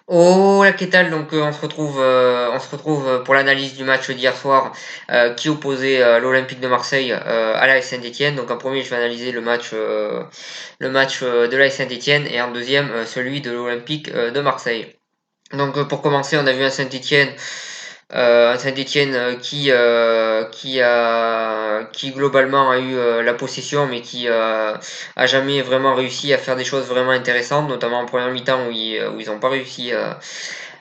Oh la Kétal, donc on se retrouve pour l'analyse du match d'hier soir qui opposait l'Olympique de Marseille à l'AS Saint-Étienne. Donc en premier, je vais analyser le match de l'AS Saint-Étienne et en deuxième celui de l'Olympique de Marseille. Donc pour commencer, on a vu un Saint-Étienne qui globalement a eu la possession, mais qui a jamais vraiment réussi à faire des choses vraiment intéressantes, notamment en première mi-temps où ils n'ont pas réussi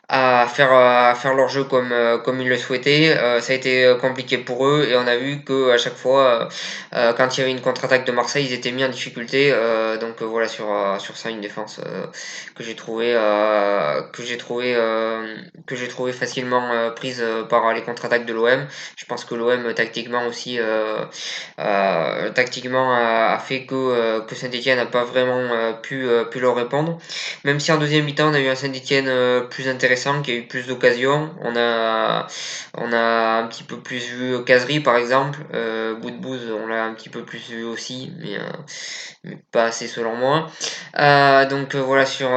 à faire leur jeu comme ils le souhaitaient. Ça a été compliqué pour eux et on a vu que à chaque fois, quand il y avait une contre-attaque de Marseille, ils étaient mis en difficulté. Donc voilà sur ça une défense que j'ai trouvé facilement prise par les contre-attaques de l'OM. Je pense que l'OM tactiquement aussi tactiquement a fait que Saint-Étienne n'a pas vraiment pu leur répondre. Même si en deuxième mi-temps, on a eu un Saint-Étienne plus intéressant, qui a eu plus d'occasions. On a un petit peu plus vu Casery, par exemple. Boudbouz, on l'a un petit peu plus vu aussi, mais pas assez selon moi. Donc voilà sur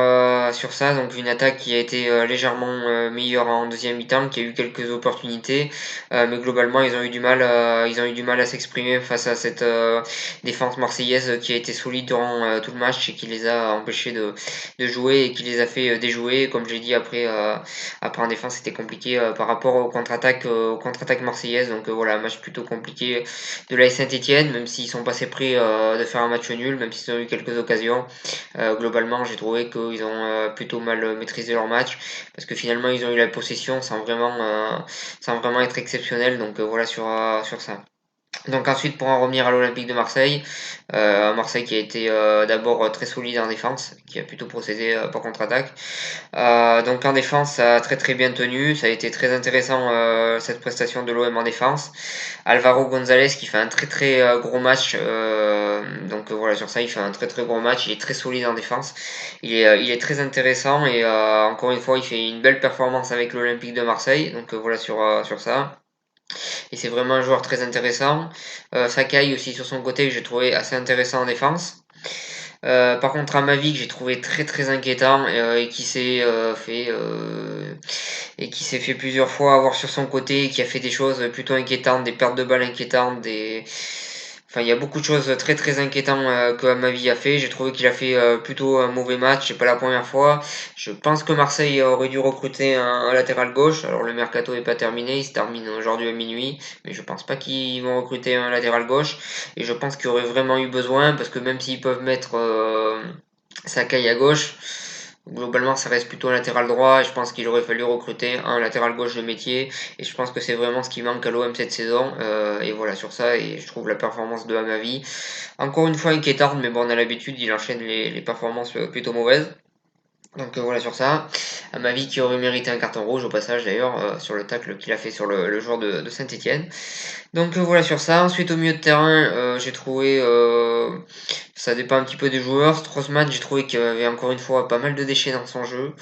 ça, donc une attaque qui a été légèrement meilleure en deuxième mi-temps, qui a eu quelques opportunités, mais globalement ils ont eu du mal à s'exprimer face à cette défense marseillaise qui a été solide durant tout le match et qui les a empêchés de jouer et qui les a fait déjouer. Comme j'ai dit après en défense c'était compliqué par rapport aux contre-attaques marseillaises. Donc voilà, un match plutôt compliqué de l'AS Saint-Etienne, même s'ils sont passés près de faire un match nul, même s'ils ont eu quelques occasions. Globalement, j'ai trouvé qu'ils ont plutôt mal maîtrisé leur match, parce que finalement ils ont eu la possession sans vraiment être exceptionnels. Donc voilà sur ça. Donc ensuite, pour en revenir à l'Olympique de Marseille, Marseille qui a été d'abord très solide en défense, qui a plutôt procédé par contre-attaque. Donc en défense, ça a très très bien tenu, ça a été très intéressant cette prestation de l'OM en défense. Alvaro González qui fait un très très gros match, donc voilà sur ça il fait un très très gros match, il est très solide en défense, il est très intéressant et encore une fois il fait une belle performance avec l'Olympique de Marseille, donc voilà sur ça. Et c'est vraiment un joueur très intéressant. Sakai aussi sur son côté que j'ai trouvé assez intéressant en défense. Par contre, Amavi que j'ai trouvé très très inquiétant et qui s'est fait plusieurs fois avoir sur son côté, et qui a fait des choses plutôt inquiétantes, des pertes de balles inquiétantes, enfin, il y a beaucoup de choses très très inquiétantes que Amavi a fait. J'ai trouvé qu'il a fait plutôt un mauvais match, c'est pas la première fois. Je pense que Marseille aurait dû recruter un latéral gauche. Alors le mercato est pas terminé, il se termine aujourd'hui à minuit, mais je pense pas qu'ils vont recruter un latéral gauche. Et je pense qu'il y aurait vraiment eu besoin, parce que même s'ils peuvent mettre Sakai à gauche, globalement ça reste plutôt un latéral droit, et je pense qu'il aurait fallu recruter un latéral gauche de métier, et je pense que c'est vraiment ce qui manque à l'OM cette saison. Et voilà sur ça, et je trouve la performance de Amavi encore une fois inquiétante, mais bon, on a l'habitude, il enchaîne les performances plutôt mauvaises. Donc voilà sur ça. À ma vie qui aurait mérité un carton rouge au passage d'ailleurs sur le tacle qu'il a fait sur le joueur de Saint-Etienne. Donc voilà sur ça. Ensuite au milieu de terrain, j'ai trouvé, ça dépend un petit peu des joueurs. Strossman, j'ai trouvé qu'il y avait encore une fois pas mal de déchets dans son jeu.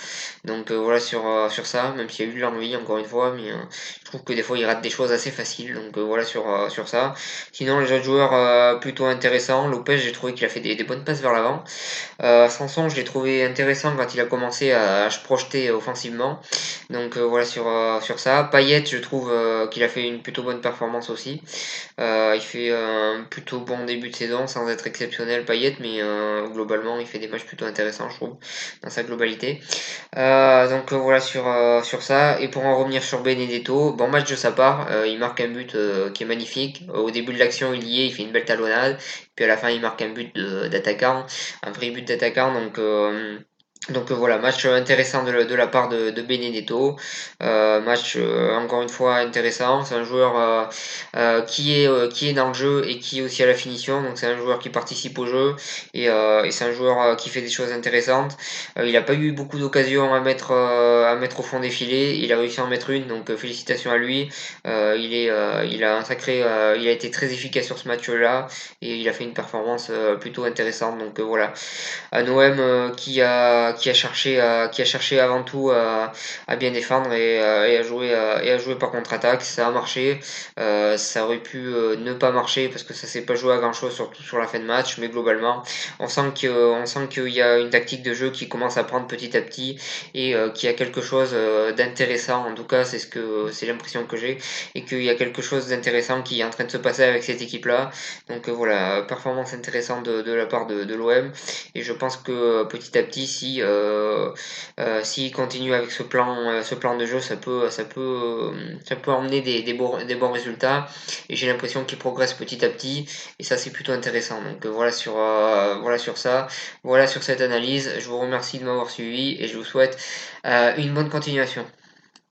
Donc voilà sur ça, même s'il y a eu de l'ennui encore une fois, mais je trouve que des fois il rate des choses assez faciles. Donc voilà sur ça. Sinon les autres joueurs plutôt intéressants. Lopez, j'ai trouvé qu'il a fait des bonnes passes vers l'avant. Sanson, je l'ai trouvé intéressant quand il a commencé à se projeter offensivement. Donc voilà sur ça. Payet, je trouve qu'il a fait une plutôt bonne performance aussi. Il fait un plutôt bon début de saison sans être exceptionnel Payet, mais globalement il fait des matchs plutôt intéressants je trouve dans sa globalité. Donc voilà sur ça. Et pour en revenir sur Benedetto, bon match de sa part, il marque un but qui est magnifique. Au début de l'action il y est, il fait une belle talonnade, puis à la fin il marque un but d'attaquant, un vrai but d'attaquant. Donc voilà, match intéressant de la part de Benedetto. Match encore une fois intéressant. C'est un joueur qui est dans le jeu et qui est aussi à la finition. Donc c'est un joueur qui participe au jeu et c'est un joueur qui fait des choses intéressantes. Il n'a pas eu beaucoup d'occasions à mettre au fond des filets. Il a réussi à en mettre une. Donc félicitations à lui. Il a été très efficace sur ce match-là et il a fait une performance plutôt intéressante. Donc voilà, un OM qui a cherché avant tout à bien défendre et à jouer par contre-attaque. Ça a marché. Ça aurait pu ne pas marcher parce que ça s'est pas joué à grand-chose, surtout sur la fin de match. Mais globalement, on sent qu'il y a une tactique de jeu qui commence à prendre petit à petit et qu'il y a quelque chose d'intéressant. En tout cas, c'est l'impression que j'ai et qu'il y a quelque chose d'intéressant qui est en train de se passer avec cette équipe-là. Donc voilà, performance intéressante de la part de l'OM et je pense que petit à petit, s'il continue avec ce plan de jeu, ça peut emmener des bons résultats et j'ai l'impression qu'il progresse petit à petit et ça c'est plutôt intéressant. Donc voilà sur ça, voilà sur cette analyse. Je vous remercie de m'avoir suivi et je vous souhaite une bonne continuation.